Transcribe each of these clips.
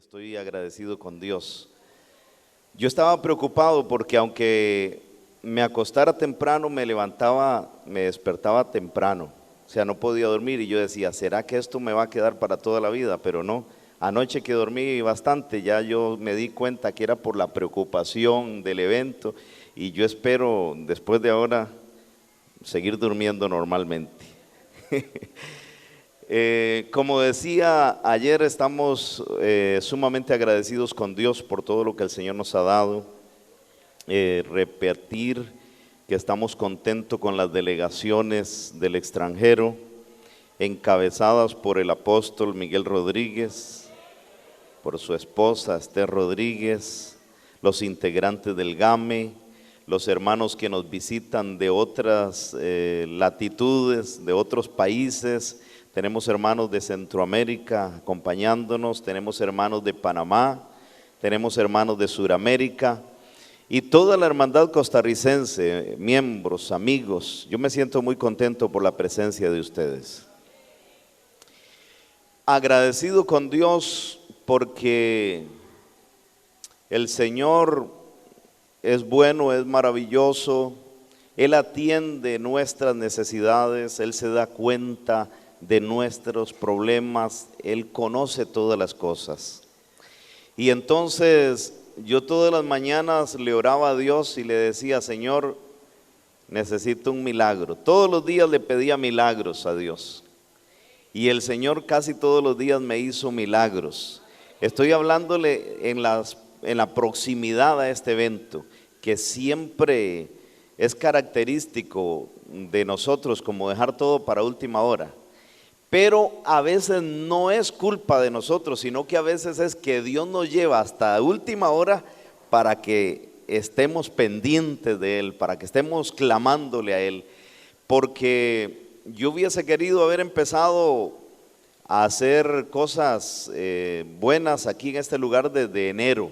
Estoy agradecido con Dios. Yo estaba preocupado porque aunque me acostara temprano, me despertaba temprano. O sea, no podía dormir y yo decía, ¿será que esto me va a quedar para toda la vida? Pero no. Anoche que dormí bastante, ya yo me di cuenta que era por la preocupación del evento y yo espero después de ahora seguir durmiendo normalmente. Como decía ayer, estamos sumamente agradecidos con Dios por todo lo que el Señor nos ha dado. Repetir que estamos contentos con las delegaciones del extranjero, encabezadas por el apóstol Miguel Rodríguez, por su esposa Esther Rodríguez, los integrantes del GAME, los hermanos que nos visitan de otras latitudes, de otros países. Tenemos hermanos de Centroamérica acompañándonos, tenemos hermanos de Panamá, tenemos hermanos de Sudamérica y toda la hermandad costarricense, miembros, amigos. Yo me siento muy contento por la presencia de ustedes. Agradecido con Dios porque el Señor es bueno, es maravilloso. Él atiende nuestras necesidades, Él se da cuenta de nuestros problemas, Él conoce todas las cosas. Y entonces yo todas las mañanas le oraba a Dios y le decía, Señor, necesito un milagro. Todos los días le pedía milagros a Dios. Y el Señor casi todos los días me hizo milagros. Estoy hablándole en la proximidad a este evento, que siempre es característico de nosotros como dejar todo para última hora. Pero a veces no es culpa de nosotros, sino que a veces es que Dios nos lleva hasta última hora para que estemos pendientes de Él, para que estemos clamándole a Él. Porque yo hubiese querido haber empezado a hacer cosas buenas aquí en este lugar desde enero.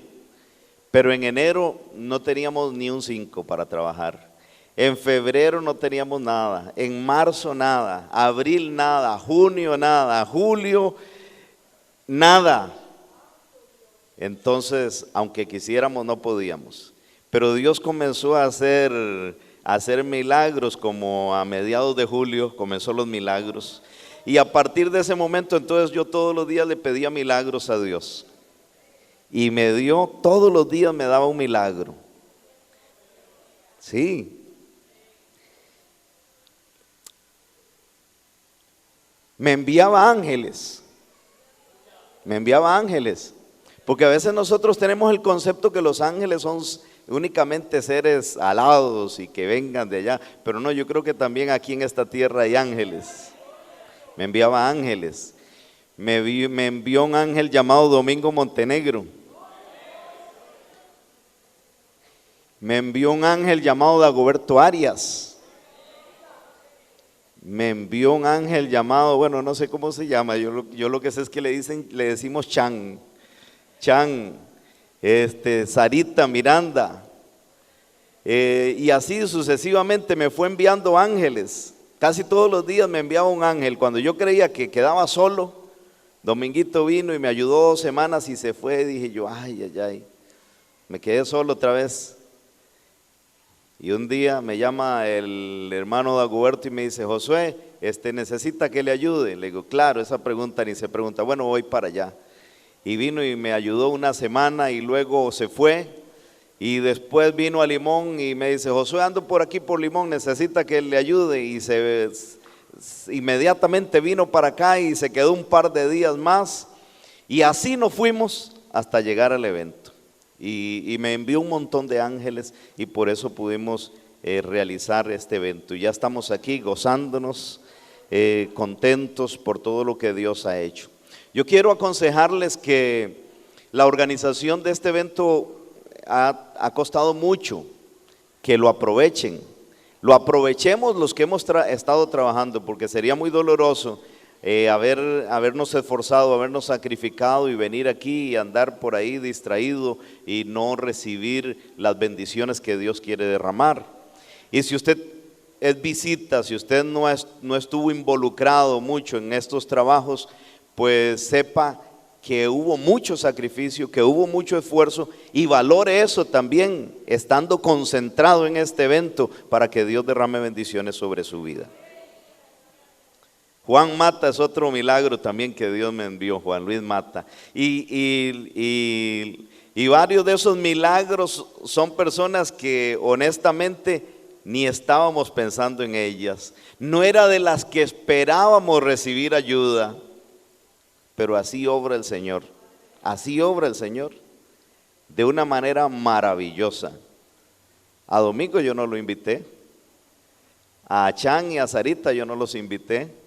Pero en enero no teníamos ni un 5 para trabajar. En febrero no teníamos nada, en marzo nada, abril nada, junio nada, julio nada. Entonces, aunque quisiéramos, no podíamos. Pero Dios comenzó a hacer milagros, como a mediados de julio comenzó los milagros. Y a partir de ese momento, entonces yo todos los días le pedía milagros a Dios. Y todos los días me daba un milagro. Sí. Me enviaba ángeles, porque a veces nosotros tenemos el concepto que los ángeles son únicamente seres alados y que vengan de allá, pero no, yo creo que también aquí en esta tierra hay ángeles. Me enviaba ángeles, me envió un ángel llamado Domingo Montenegro, me envió un ángel llamado Dagoberto Arias. Me envió un ángel llamado, bueno, no sé cómo se llama, yo lo que sé es que le decimos Chan, Sarita Miranda, y así sucesivamente me fue enviando ángeles. Casi todos los días me enviaba un ángel. Cuando yo creía que quedaba solo, Dominguito vino y me ayudó 2 semanas y se fue. Dije yo, ay, me quedé solo otra vez. Y un día me llama el hermano Dagoberto y me dice, Josué, ¿necesita que le ayude? Le digo, claro, esa pregunta ni se pregunta. Bueno, voy para allá. Y vino y me ayudó 1 semana y luego se fue. Y después vino a Limón y me dice, Josué, ando por aquí por Limón, necesita que le ayude. Y inmediatamente vino para acá y se quedó un par de días más. Y así nos fuimos hasta llegar al evento. Y me envió un montón de ángeles y por eso pudimos realizar este evento. Y ya estamos aquí gozándonos, contentos por todo lo que Dios ha hecho. Yo quiero aconsejarles que la organización de este evento ha costado mucho, que lo aprovechen. Lo aprovechemos los que hemos estado trabajando, porque sería muy doloroso habernos esforzado, habernos sacrificado y venir aquí y andar por ahí distraído y no recibir las bendiciones que Dios quiere derramar. Y si usted es visita, si usted no estuvo involucrado mucho en estos trabajos, pues sepa que hubo mucho sacrificio, que hubo mucho esfuerzo, y valore eso también, estando concentrado en este evento, para que Dios derrame bendiciones sobre su vida. Juan Mata es otro milagro también que Dios me envió, Juan Luis Mata. Y varios de esos milagros son personas que honestamente ni estábamos pensando en ellas. No era de las que esperábamos recibir ayuda, pero así obra el Señor. Así obra el Señor, de una manera maravillosa. A Domingo yo no lo invité. A Chan y a Sarita yo no los invité.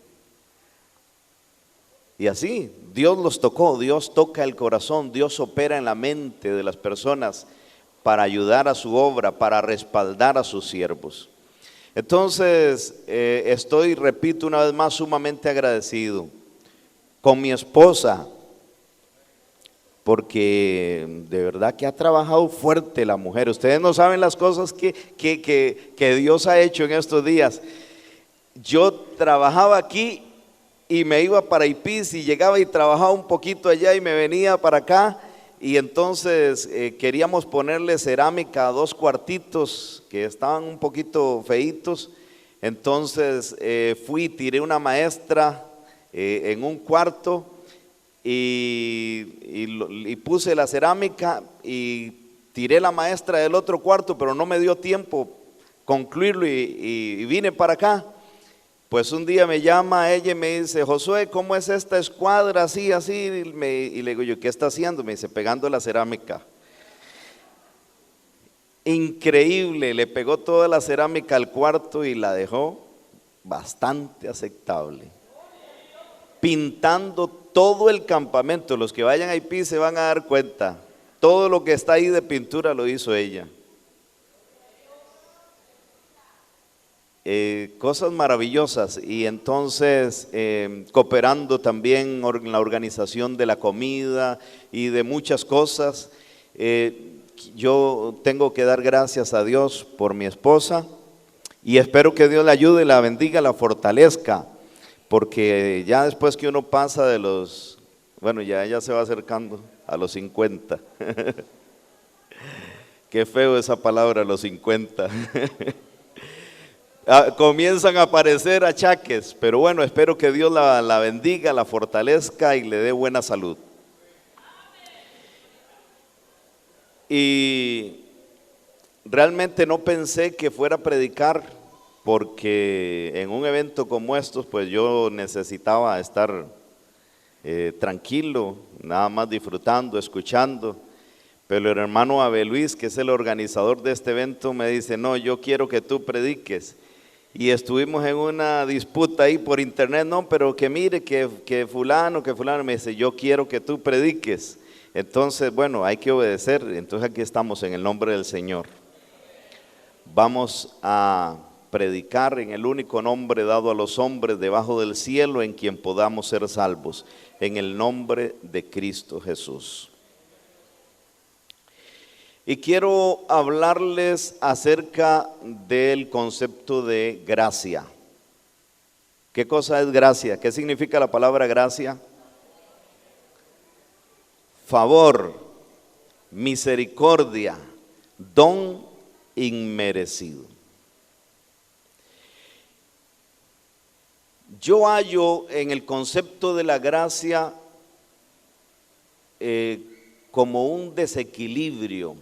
Y así, Dios los tocó, Dios toca el corazón, Dios opera en la mente de las personas para ayudar a su obra, para respaldar a sus siervos. Entonces, estoy, repito una vez más, sumamente agradecido con mi esposa, porque de verdad que ha trabajado fuerte la mujer. Ustedes no saben las cosas que Dios ha hecho en estos días. Yo trabajaba aquí y me iba para Ipis y llegaba y trabajaba un poquito allá y me venía para acá, y entonces queríamos ponerle cerámica a 2 cuartitos que estaban un poquito feitos. Entonces tiré una maestra en un cuarto y puse la cerámica y tiré la maestra del otro cuarto, pero no me dio tiempo concluirlo y vine para acá. Pues un día me llama ella y me dice: Josué, ¿cómo es esta escuadra? Así, así. Y le digo yo: ¿qué está haciendo? Me dice: pegando la cerámica. Increíble, le pegó toda la cerámica al cuarto y la dejó bastante aceptable. Pintando todo el campamento, los que vayan a IP se van a dar cuenta, todo lo que está ahí de pintura lo hizo ella. Cosas maravillosas. Y entonces cooperando también en la organización de la comida y de muchas cosas. Yo tengo que dar gracias a Dios por mi esposa y espero que Dios la ayude, la bendiga, la fortalezca, porque ya después que uno pasa de los, bueno, ya ella se va acercando a los 50. Qué feo esa palabra, los 50. Comienzan a aparecer achaques, pero bueno, espero que Dios la bendiga, la fortalezca y le dé buena salud. Y realmente no pensé que fuera a predicar, porque en un evento como estos pues yo necesitaba estar tranquilo, nada más disfrutando, escuchando. Pero el hermano Abel Luis, que es el organizador de este evento, me dice: no, yo quiero que tú prediques. Y estuvimos en una disputa ahí por internet: no, pero que mire, que fulano, me dice: yo quiero que tú prediques. Entonces, bueno, hay que obedecer. Entonces aquí estamos en el nombre del Señor. Vamos a predicar en el único nombre dado a los hombres debajo del cielo, en quien podamos ser salvos, en el nombre de Cristo Jesús. Y quiero hablarles acerca del concepto de gracia. ¿Qué cosa es gracia? ¿Qué significa la palabra gracia? Favor, misericordia, don inmerecido. Yo hallo en el concepto de la gracia como un desequilibrio.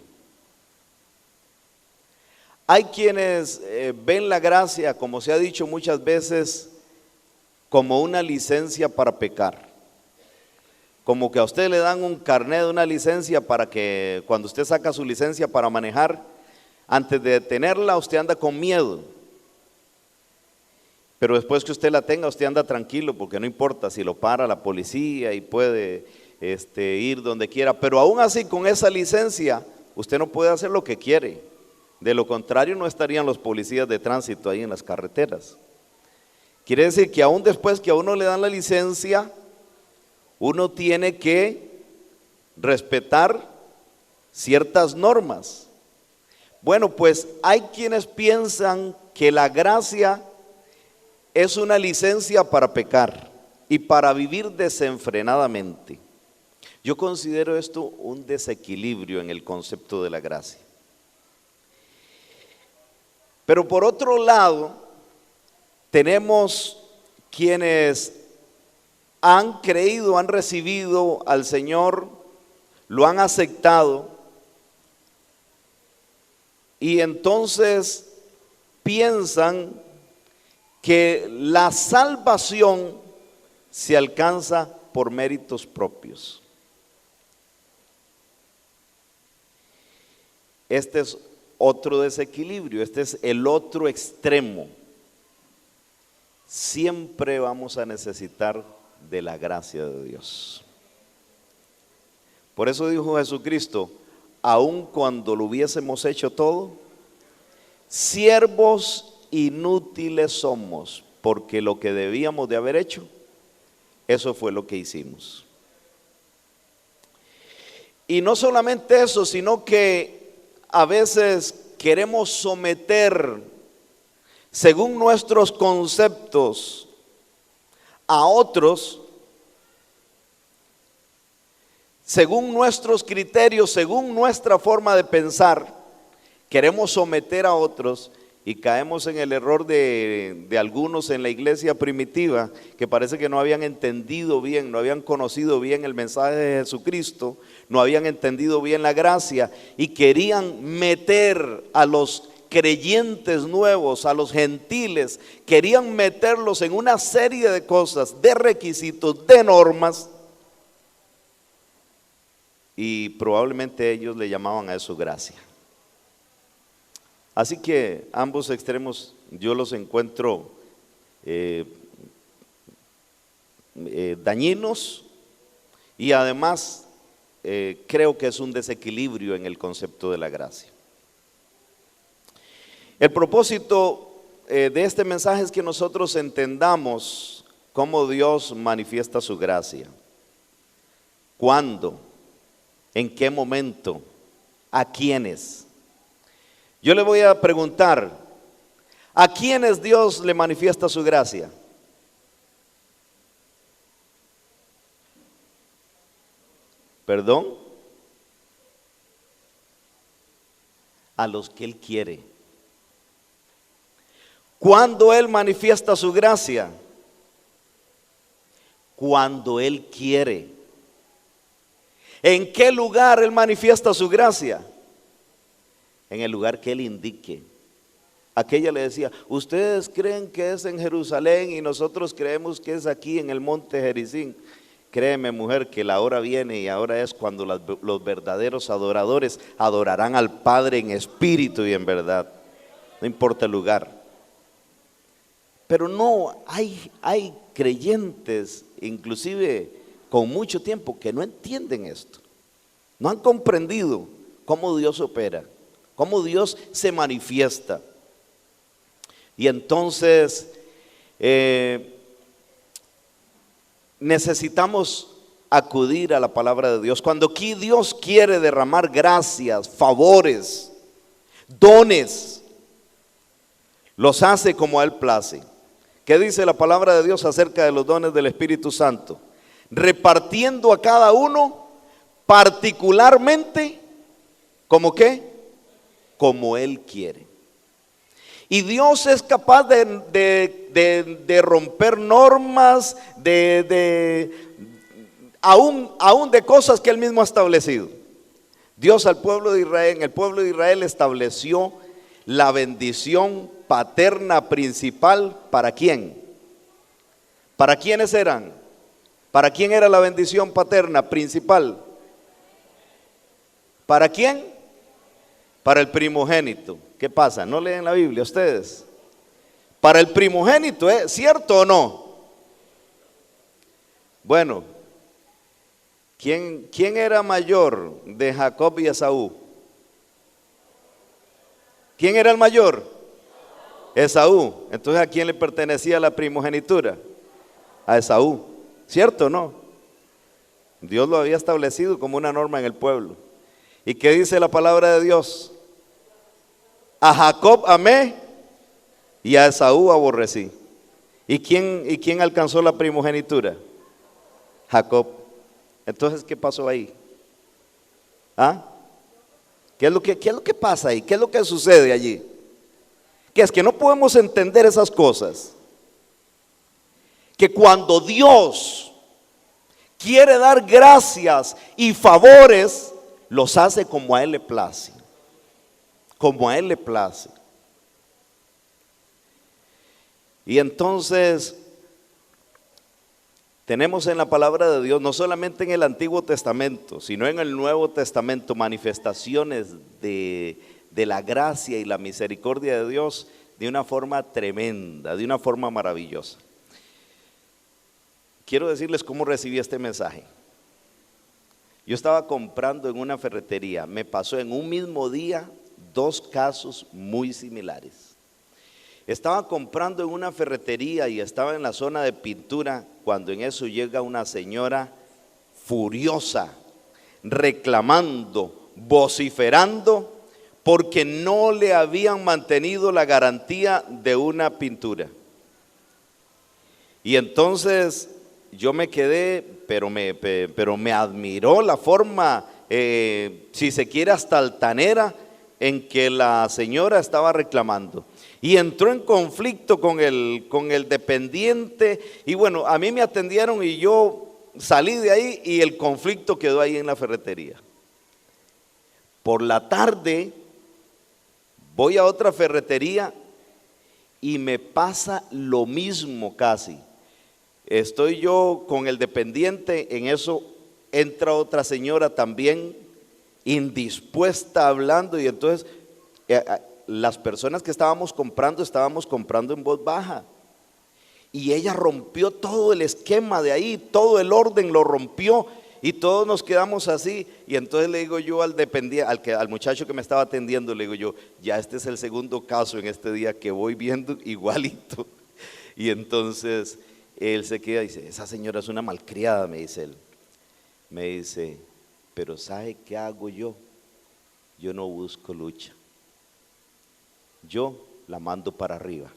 Hay quienes ven la gracia, como se ha dicho muchas veces, como una licencia para pecar. Como que a usted le dan un carnet, una licencia, para que cuando usted saca su licencia para manejar, antes de tenerla usted anda con miedo. Pero después que usted la tenga, usted anda tranquilo, porque no importa si lo para la policía y puede ir donde quiera. Pero aún así, con esa licencia, usted no puede hacer lo que quiere. De lo contrario, no estarían los policías de tránsito ahí en las carreteras. Quiere decir que aún después que a uno le dan la licencia, uno tiene que respetar ciertas normas. Bueno, pues hay quienes piensan que la gracia es una licencia para pecar y para vivir desenfrenadamente. Yo considero esto un desequilibrio en el concepto de la gracia. Pero por otro lado, tenemos quienes han creído, han recibido al Señor, lo han aceptado, y entonces piensan que la salvación se alcanza por méritos propios. Este es otro desequilibrio, este es el otro extremo. Siempre vamos a necesitar de la gracia de Dios. Por eso dijo Jesucristo, aun cuando lo hubiésemos hecho todo, siervos inútiles somos, porque lo que debíamos de haber hecho, eso fue lo que hicimos. Y no solamente eso, sino que a veces queremos someter, según nuestros conceptos, a otros, según nuestros criterios, según nuestra forma de pensar. Queremos someter a otros y caemos en el error de algunos en la iglesia primitiva, que parece que no habían entendido bien, no habían conocido bien el mensaje de Jesucristo, no habían entendido bien la gracia y querían meter a los creyentes nuevos, a los gentiles, querían meterlos en una serie de cosas, de requisitos, de normas, y probablemente ellos le llamaban a eso gracia. Así que ambos extremos yo los encuentro dañinos, y además creo que es un desequilibrio en el concepto de la gracia. El propósito de este mensaje es que nosotros entendamos cómo Dios manifiesta su gracia. ¿Cuándo? ¿En qué momento? ¿A quiénes? Yo le voy a preguntar, ¿a quiénes Dios le manifiesta su gracia? ¿Perdón? A los que Él quiere. ¿Cuándo Él manifiesta su gracia? Cuando Él quiere. ¿En qué lugar Él manifiesta su gracia? En el lugar que Él indique. Aquella le decía, ustedes creen que es en Jerusalén y nosotros creemos que es aquí en el monte Gerizim. Créeme, mujer, que la hora viene y ahora es cuando los verdaderos adoradores adorarán al Padre en espíritu y en verdad. No importa el lugar. Pero no, hay creyentes, inclusive con mucho tiempo, que no entienden esto. No han comprendido cómo Dios opera, cómo Dios se manifiesta. Y entonces necesitamos acudir a la palabra de Dios. Cuando aquí Dios quiere derramar gracias, favores, dones, los hace como a Él place. ¿Qué dice la palabra de Dios acerca de los dones del Espíritu Santo? Repartiendo a cada uno particularmente, ¿como qué? Como Él quiere. Y Dios es capaz de romper normas, aún de cosas que Él mismo ha establecido. Dios al pueblo de Israel, en el pueblo de Israel estableció la bendición paterna principal. ¿Para quién? ¿Para quiénes eran? ¿Para quién era la bendición paterna principal? ¿Para quién? Para el primogénito. ¿Qué pasa? ¿No leen la Biblia ustedes? Para el primogénito, ¿cierto o no? Bueno, ¿quién era mayor de Jacob y Esaú? ¿Quién era el mayor? Esaú. Entonces, ¿a quién le pertenecía la primogenitura? A Esaú. ¿Cierto o no? Dios lo había establecido como una norma en el pueblo. ¿Y qué dice la palabra de Dios? A Jacob amé y a Esaú aborrecí. ¿Y quién alcanzó la primogenitura? Jacob. Entonces, ¿qué pasó ahí? ¿Ah? ¿Qué es lo que pasa ahí? ¿Qué es lo que sucede allí? Que es que no podemos entender esas cosas. Que cuando Dios quiere dar gracias y favores, los hace como a Él le place. Como a Él le place. Y entonces tenemos en la palabra de Dios, no solamente en el Antiguo Testamento, sino en el Nuevo Testamento, manifestaciones de la gracia y la misericordia de Dios de una forma tremenda, de una forma maravillosa. Quiero decirles cómo recibí este mensaje. Yo estaba comprando en una ferretería, me pasó en un mismo día 2 casos muy similares. Estaba comprando en una ferretería y estaba en la zona de pintura cuando en eso llega una señora furiosa, reclamando, vociferando, porque no le habían mantenido la garantía de una pintura. Y entonces yo me quedé, pero me admiró la forma, si se quiere hasta altanera, en que la señora estaba reclamando. Y entró en conflicto con el dependiente. Y bueno, a mí me atendieron y yo salí de ahí y el conflicto quedó ahí en la ferretería. Por la tarde voy a otra ferretería y me pasa lo mismo casi. Estoy yo con el dependiente, en eso entra otra señora también indispuesta hablando, y entonces las personas que estábamos comprando en voz baja, y ella rompió todo el esquema de ahí, todo el orden lo rompió, y todos nos quedamos así. Y entonces le digo yo al dependiente, al muchacho que me estaba atendiendo, le digo yo, ya este es el segundo caso en este día que voy viendo igualito. Y entonces él se queda y dice, esa señora es una malcriada, me dice él. Me dice, pero ¿sabe qué hago yo? Yo no busco lucha, yo la mando para arriba.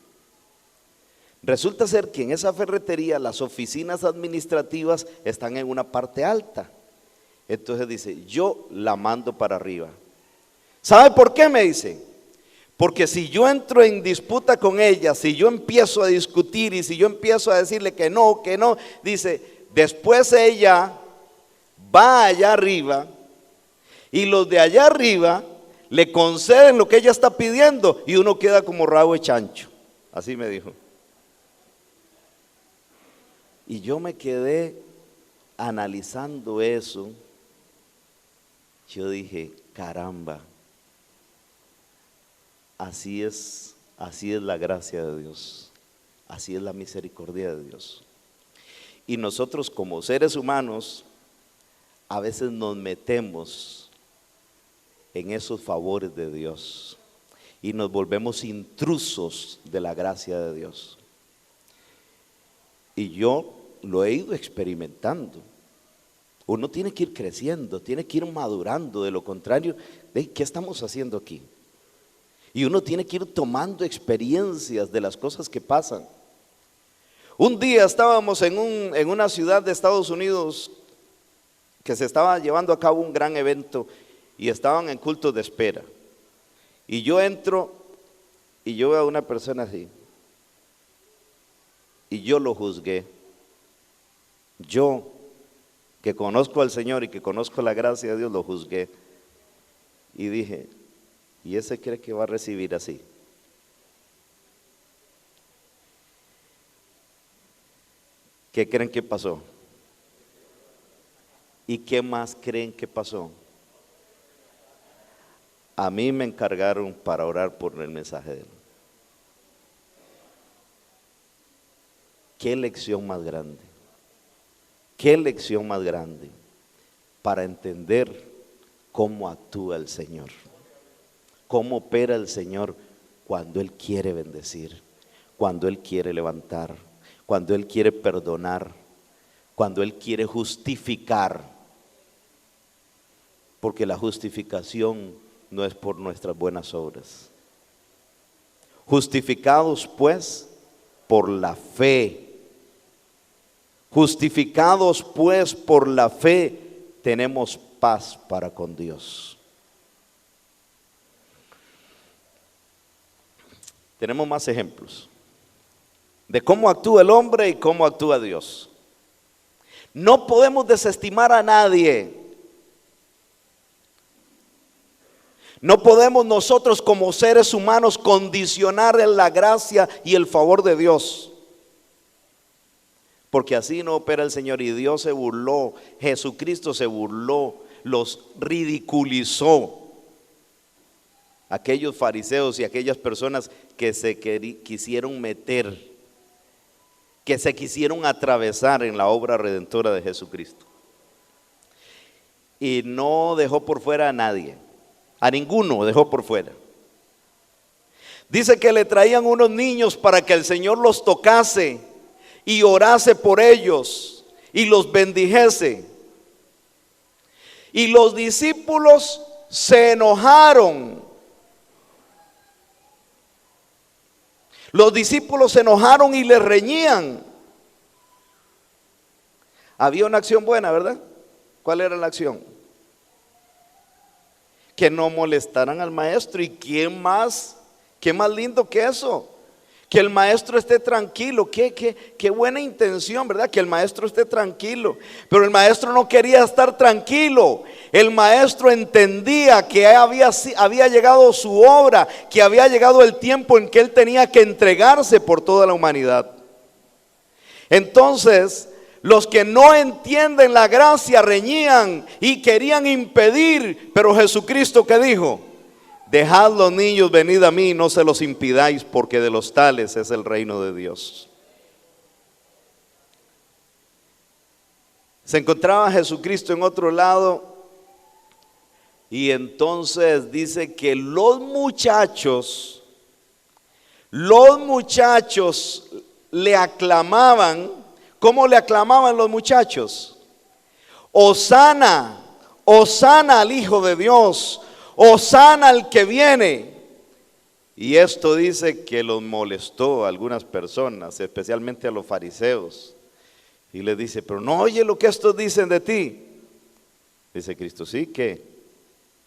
Resulta ser que en esa ferretería las oficinas administrativas están en una parte alta. Entonces dice, yo la mando para arriba. ¿Sabe por qué? Me dice, porque si yo entro en disputa con ella, si yo empiezo a discutir y si yo empiezo a decirle que no, dice, después ella va allá arriba y los de allá arriba le conceden lo que ella está pidiendo y uno queda como rabo de chancho. Así me dijo. Y yo me quedé analizando eso. Yo dije, caramba, así es la gracia de Dios, así es la misericordia de Dios. Y nosotros como seres humanos a veces nos metemos en esos favores de Dios y nos volvemos intrusos de la gracia de Dios. Y yo lo he ido experimentando. Uno tiene que ir creciendo, tiene que ir madurando, de lo contrario, ¿qué estamos haciendo aquí? Y uno tiene que ir tomando experiencias de las cosas que pasan. Un día estábamos en una ciudad de Estados Unidos que se estaba llevando a cabo un gran evento y estaban en culto de espera. Y yo entro y yo veo a una persona así. Y yo lo juzgué. Yo, que conozco al Señor y que conozco la gracia de Dios, lo juzgué. Y dije, ¿y ese cree que va a recibir así? ¿Qué creen que pasó? ¿Y qué más creen que pasó? A mí me encargaron para orar por el mensaje de él. ¿Qué lección más grande? ¿Qué lección más grande para entender cómo actúa el Señor? ¿Cómo opera el Señor cuando Él quiere bendecir, cuando Él quiere levantar, cuando Él quiere perdonar, cuando Él quiere justificar? Porque la justificación no es por nuestras buenas obras. Justificados pues por la fe, Justificados pues por la fe, tenemos paz para con Dios. Tenemos más ejemplos de cómo actúa el hombre y cómo actúa Dios. No podemos desestimar a nadie. No podemos nosotros como seres humanos condicionar la gracia y el favor de Dios. Porque así no opera el Señor, y Dios se burló, Jesucristo se burló, los ridiculizó. Aquellos fariseos y aquellas personas que se quisieron meter, que se quisieron atravesar en la obra redentora de Jesucristo. Y no dejó por fuera a nadie, a ninguno dejó por fuera. Dice que le traían unos niños para que el Señor los tocase y orase por ellos y los bendijese. Y los discípulos se enojaron. Los discípulos se enojaron y le reñían. Había una acción buena, ¿verdad? ¿Cuál era la acción? Que no molestaran al maestro. ¿Y quién más? ¿Qué más lindo que eso? Que el maestro esté tranquilo. Qué buena intención, ¿verdad? Que el maestro esté tranquilo. Pero el maestro no quería estar tranquilo. El maestro entendía que había llegado su obra, que había llegado el tiempo en que él tenía que entregarse por toda la humanidad. Entonces, los que no entienden la gracia reñían y querían impedir. Pero Jesucristo, ¿qué dijo? Dejad los niños, venid a mí, no se los impidáis, porque de los tales es el reino de Dios. Se encontraba Jesucristo en otro lado, y entonces dice que los muchachos le aclamaban. ¿Cómo le aclamaban los muchachos? Hosana, hosana al Hijo de Dios, hosana al que viene. Y esto dice que los molestó a algunas personas, especialmente a los fariseos. Y les dice, pero no oye lo que estos dicen de ti. Dice Cristo, sí, que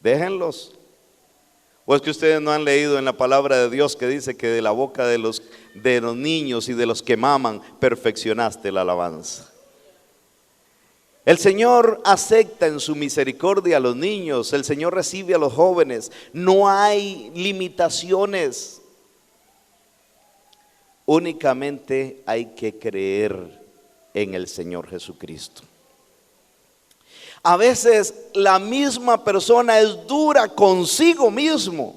déjenlos. ¿O es que ustedes no han leído en la palabra de Dios que dice que de la boca de los niños y de los que maman perfeccionaste la alabanza? El Señor acepta en su misericordia a los niños, el Señor recibe a los jóvenes, no hay limitaciones. Únicamente hay que creer en el Señor Jesucristo. A veces la misma persona es dura consigo mismo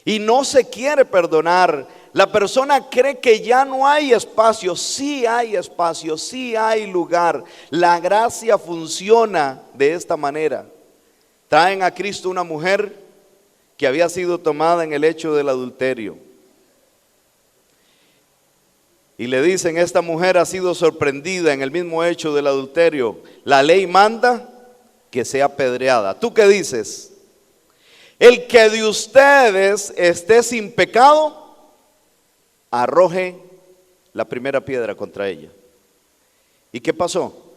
y no se quiere perdonar. La persona cree que ya no hay espacio. Sí hay espacio, sí hay lugar. La gracia funciona de esta manera. Traen a Cristo una mujer que había sido tomada en el hecho del adulterio. Y le dicen, esta mujer ha sido sorprendida en el mismo hecho del adulterio. La ley manda que sea apedreada. ¿Tú qué dices? El que de ustedes esté sin pecado, arroje la primera piedra contra ella. ¿Y qué pasó?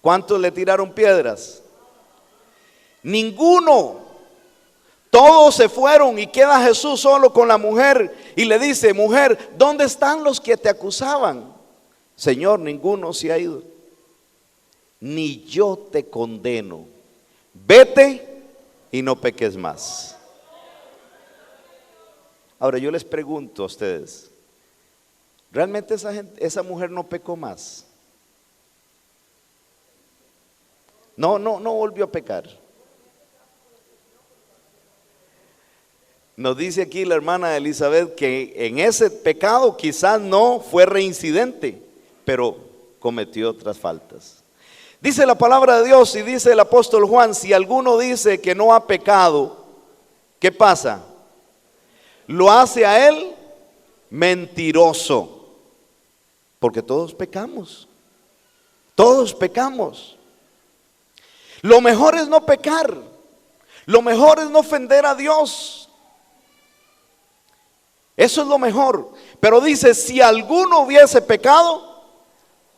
¿Cuántos le tiraron piedras? Ninguno. Todos se fueron y queda Jesús solo con la mujer y le dice, mujer, ¿dónde están los que te acusaban? Señor, ninguno se ha ido. Ni yo te condeno. Vete y no peques más. Ahora yo les pregunto a ustedes, ¿realmente esa mujer no pecó más? No volvió a pecar. Nos dice aquí la hermana Elizabeth que en ese pecado quizás no fue reincidente, pero cometió otras faltas. Dice la palabra de Dios y dice el apóstol Juan, si alguno dice que no ha pecado, ¿qué pasa? Lo hace a él mentiroso, porque todos pecamos. Todos pecamos. Lo mejor es no pecar. Lo mejor es no ofender a Dios. Eso es lo mejor. Pero dice, si alguno hubiese pecado,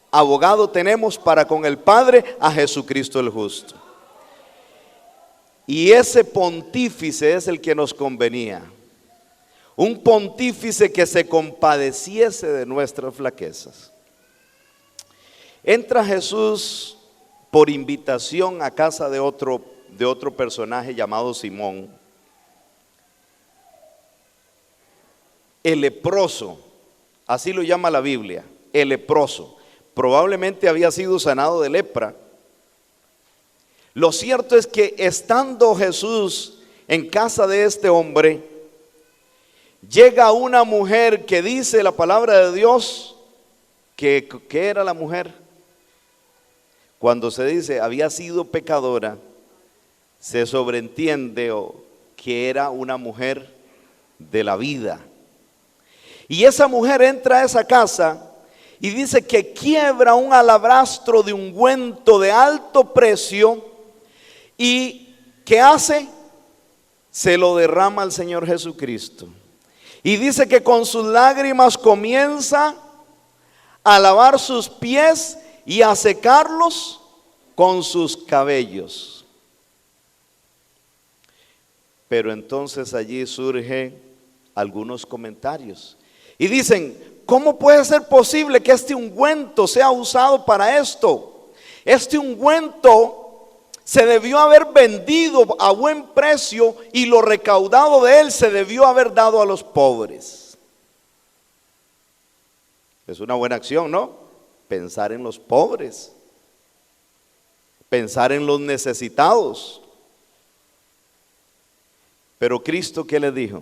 abogado tenemos para con el Padre, a Jesucristo el justo. Y ese pontífice es el que nos convenía. Un pontífice que se compadeciese de nuestras flaquezas. Entra Jesús por invitación a casa de otro personaje llamado Simón, el leproso, así lo llama la Biblia, el leproso. Probablemente había sido sanado de lepra. Lo cierto es que estando Jesús en casa de este hombre, llega una mujer que dice la palabra de Dios, que era la mujer. Cuando se dice había sido pecadora, se sobreentiende que era una mujer de la vida. Y esa mujer entra a esa casa y dice que quiebra un alabastro de ungüento de alto precio. ¿Y qué hace? Se lo derrama al Señor Jesucristo. Y dice que con sus lágrimas comienza a lavar sus pies y a secarlos con sus cabellos. Pero entonces allí surgen algunos comentarios. Y dicen, ¿cómo puede ser posible que este ungüento sea usado para esto? Este ungüento se debió haber vendido a buen precio y lo recaudado de él se debió haber dado a los pobres. Es una buena acción, ¿no? Pensar en los pobres, pensar en los necesitados. Pero Cristo, ¿qué le dijo?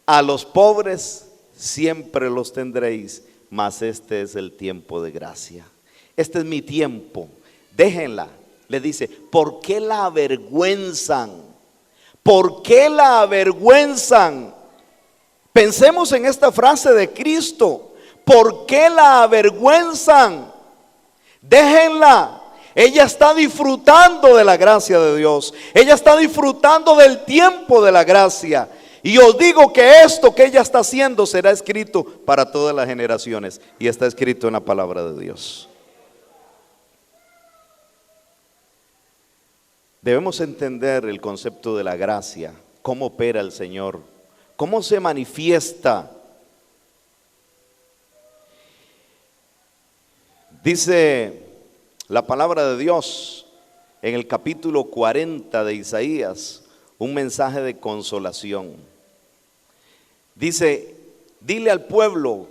A los pobres siempre los tendréis, mas este es el tiempo de gracia. Este es mi tiempo, déjenla. Le dice, ¿por qué la avergüenzan? ¿Por qué la avergüenzan? Pensemos en esta frase de Cristo. ¿Por qué la avergüenzan? Déjenla. Ella está disfrutando de la gracia de Dios. Ella está disfrutando del tiempo de la gracia. Y os digo que esto que ella está haciendo será escrito para todas las generaciones. Y está escrito en la palabra de Dios. Debemos entender el concepto de la gracia, cómo opera el Señor, cómo se manifiesta. Dice la palabra de Dios en el capítulo 40 de Isaías, un mensaje de consolación. Dice, dile al pueblo,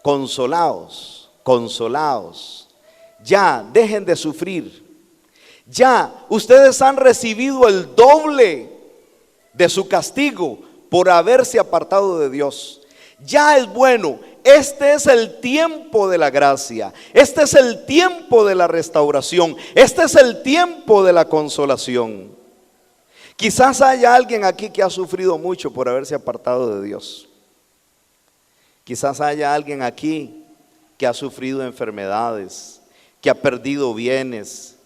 consolaos, consolaos, ya dejen de sufrir. Ya ustedes han recibido el doble de su castigo por haberse apartado de Dios. Ya es bueno, este es el tiempo de la gracia, este es el tiempo de la restauración, este es el tiempo de la consolación. Quizás haya alguien aquí que ha sufrido mucho por haberse apartado de Dios. Quizás haya alguien aquí que ha sufrido enfermedades, que ha perdido bienes,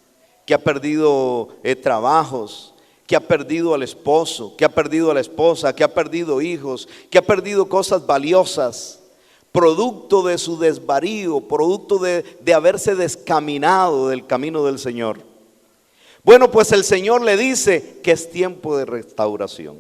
que ha perdido trabajos, que ha perdido al esposo, que ha perdido a la esposa, que ha perdido hijos, que ha perdido cosas valiosas, producto de su desvarío, producto de haberse descaminado del camino del Señor. Bueno, pues el Señor le dice que es tiempo de restauración.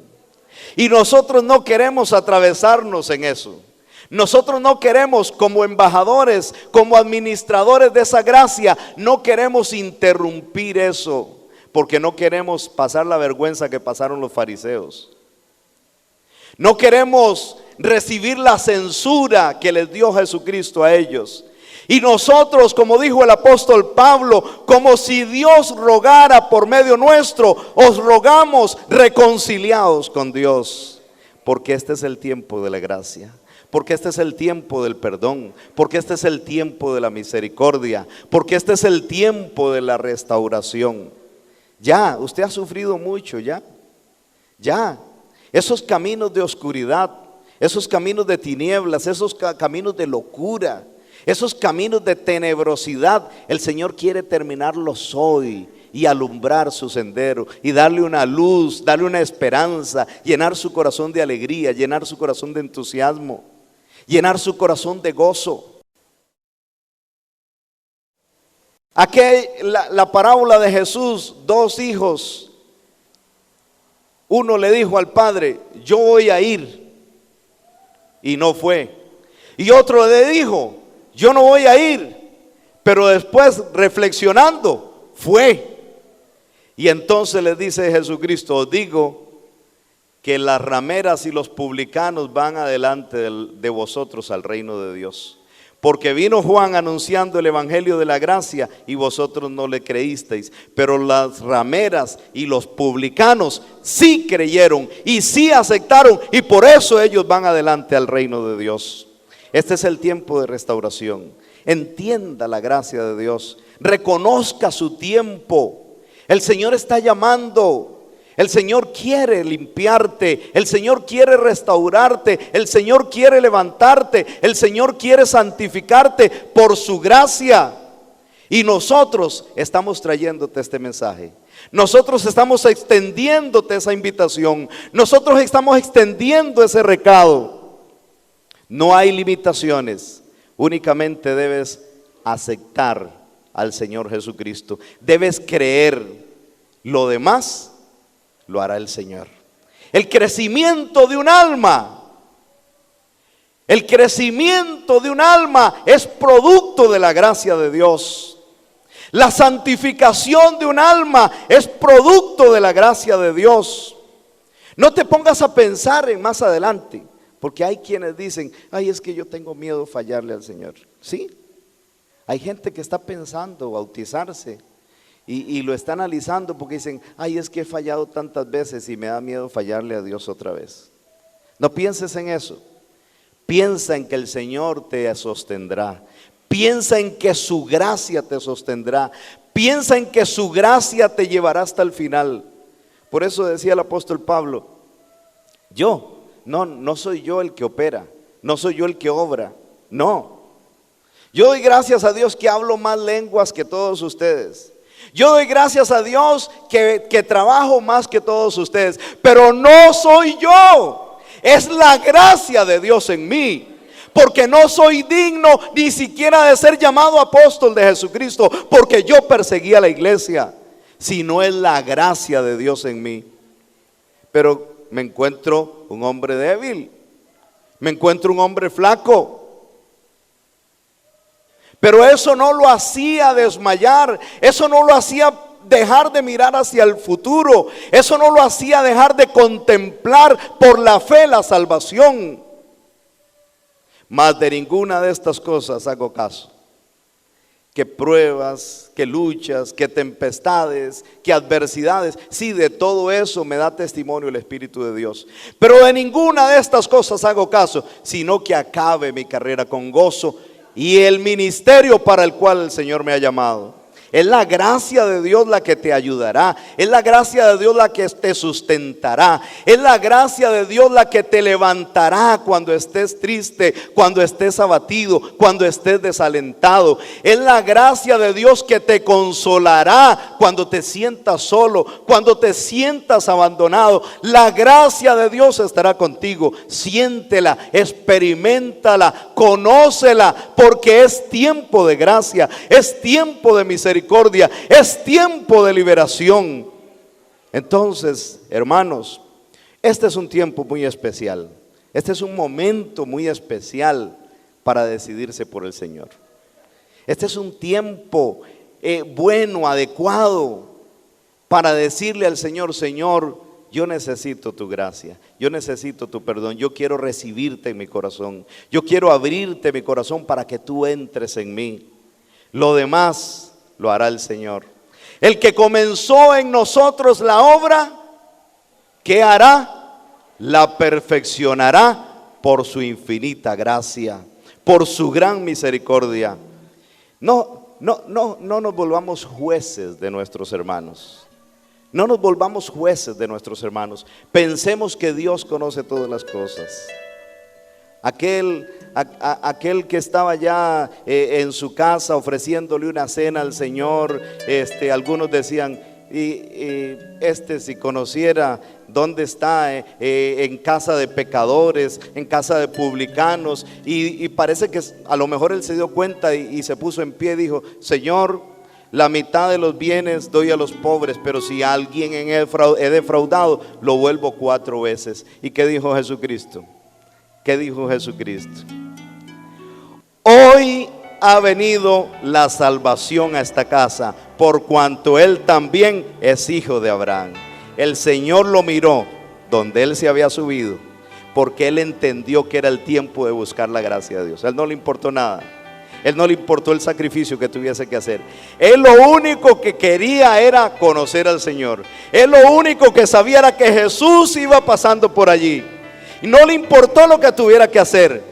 Y nosotros no queremos atravesarnos en eso. Nosotros no queremos, como embajadores, como administradores de esa gracia, no queremos interrumpir eso, porque no queremos pasar la vergüenza que pasaron los fariseos. No queremos recibir la censura que les dio Jesucristo a ellos. Y nosotros, como dijo el apóstol Pablo, como si Dios rogara por medio nuestro, os rogamos reconciliados con Dios, porque este es el tiempo de la gracia. Porque este es el tiempo del perdón, porque este es el tiempo de la misericordia, porque este es el tiempo de la restauración. Ya, usted ha sufrido mucho, ya. Esos caminos de oscuridad, esos caminos de tinieblas, esos caminos de locura, esos caminos de tenebrosidad, el Señor quiere terminarlos hoy y alumbrar su sendero y darle una luz, darle una esperanza, llenar su corazón de alegría, llenar su corazón de entusiasmo, llenar su corazón de gozo. Aquí la parábola de Jesús, dos hijos. Uno le dijo al padre: yo voy a ir, y no fue. Y otro le dijo: yo no voy a ir, pero después, reflexionando, fue. Y entonces le dice Jesucristo: os digo que las rameras y los publicanos van adelante de vosotros al reino de Dios. Porque vino Juan anunciando el evangelio de la gracia y vosotros no le creísteis, pero las rameras y los publicanos sí creyeron y sí aceptaron, y por eso ellos van adelante al reino de Dios. Este es el tiempo de restauración. Entienda la gracia de Dios, reconozca su tiempo. El Señor está llamando. El Señor quiere limpiarte, el Señor quiere restaurarte, el Señor quiere levantarte, el Señor quiere santificarte por su gracia. Y nosotros estamos trayéndote este mensaje. Nosotros estamos extendiéndote esa invitación. Nosotros estamos extendiendo ese recado. No hay limitaciones, únicamente debes aceptar al Señor Jesucristo. Debes creer, lo demás lo hará el Señor. El crecimiento de un alma, el crecimiento de un alma es producto de la gracia de Dios. La santificación de un alma es producto de la gracia de Dios. No te pongas a pensar en más adelante, porque hay quienes dicen: ay, es que yo tengo miedo de fallarle al Señor. Sí, hay gente que está pensando bautizarse y lo está analizando porque dicen: ay, es que he fallado tantas veces y me da miedo fallarle a Dios otra vez. No pienses en eso. Piensa en que el Señor te sostendrá. Piensa en que su gracia te sostendrá. Piensa en que su gracia te llevará hasta el final. Por eso decía el apóstol Pablo: no soy yo el que opera, no soy yo el que obra, no. Yo doy gracias a Dios que hablo más lenguas que todos ustedes. Yo doy gracias a Dios que trabajo más que todos ustedes, pero no soy yo, es la gracia de Dios en mí. Porque no soy digno ni siquiera de ser llamado apóstol de Jesucristo, porque yo perseguía la iglesia, sino es la gracia de Dios en mí. Pero me encuentro un hombre débil, me encuentro un hombre flaco. Pero eso no lo hacía desmayar, eso no lo hacía dejar de mirar hacia el futuro, eso no lo hacía dejar de contemplar por la fe la salvación. Mas de ninguna de estas cosas hago caso. Que pruebas, que luchas, que tempestades, que adversidades, sí, de todo eso me da testimonio el Espíritu de Dios. Pero de ninguna de estas cosas hago caso, sino que acabe mi carrera con gozo y el ministerio para el cual el Señor me ha llamado. Es la gracia de Dios la que te ayudará. Es la gracia de Dios la que te sustentará. Es la gracia de Dios la que te levantará cuando estés triste, cuando estés abatido, cuando estés desalentado. Es la gracia de Dios que te consolará cuando te sientas solo, cuando te sientas abandonado. La gracia de Dios estará contigo. Siéntela, experiméntala, conócela, porque es tiempo de gracia, es tiempo de misericordia. Es tiempo de liberación. Entonces, hermanos, este es un tiempo muy especial. Este es un momento muy especial para decidirse por el Señor. Este es un tiempo bueno, adecuado para decirle al Señor: Señor, yo necesito tu gracia, yo necesito tu perdón, yo quiero recibirte en mi corazón, yo quiero abrirte mi corazón para que tú entres en mí. Lo demás lo hará el Señor. El que comenzó en nosotros la obra, ¿qué hará? La perfeccionará por su infinita gracia, por su gran misericordia. No nos volvamos jueces de nuestros hermanos. No nos volvamos jueces de nuestros hermanos. Pensemos que Dios conoce todas las cosas. Aquel que estaba ya en su casa ofreciéndole una cena al Señor, algunos decían, si conociera dónde está, en casa de pecadores, en casa de publicanos, y parece que a lo mejor él se dio cuenta y se puso en pie y dijo: Señor, la mitad de los bienes doy a los pobres, pero si a alguien he defraudado, lo vuelvo 4 veces. ¿Y qué dijo Jesucristo? ¿Qué dijo Jesucristo? Hoy ha venido la salvación a esta casa, por cuanto él también es hijo de Abraham. El Señor lo miró donde él se había subido, porque él entendió que era el tiempo de buscar la gracia de Dios. A él no le importó nada. Él no le importó el sacrificio que tuviese que hacer. Él lo único que quería era conocer al Señor. Él lo único que sabía era que Jesús iba pasando por allí. Y no le importó lo que tuviera que hacer.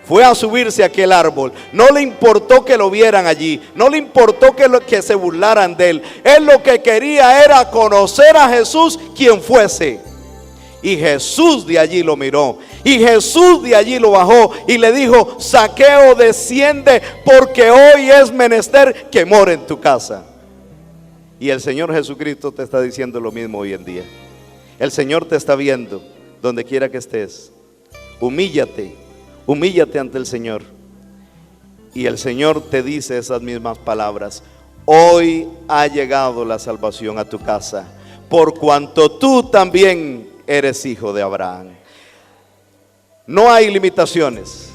Fue a subirse a aquel árbol. No le importó que lo vieran allí. No le importó que se burlaran de él. Él lo que quería era conocer a Jesús, quien fuese. Y Jesús de allí lo miró. Y Jesús de allí lo bajó y le dijo: Zaqueo, desciende, porque hoy es menester que more en tu casa. Y el Señor Jesucristo te está diciendo lo mismo hoy en día. El Señor te está viendo donde quiera que estés. Humíllate. Humíllate ante el Señor. Y el Señor te dice esas mismas palabras: hoy ha llegado la salvación a tu casa, por cuanto tú también eres hijo de Abraham. No hay limitaciones.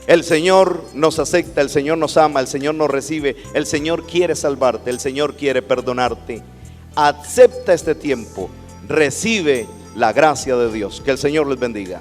El Señor nos acepta, el Señor nos ama, el Señor nos recibe, el Señor quiere salvarte, el Señor quiere perdonarte. Acepta este tiempo, recibe la gracia de Dios. Que el Señor les bendiga.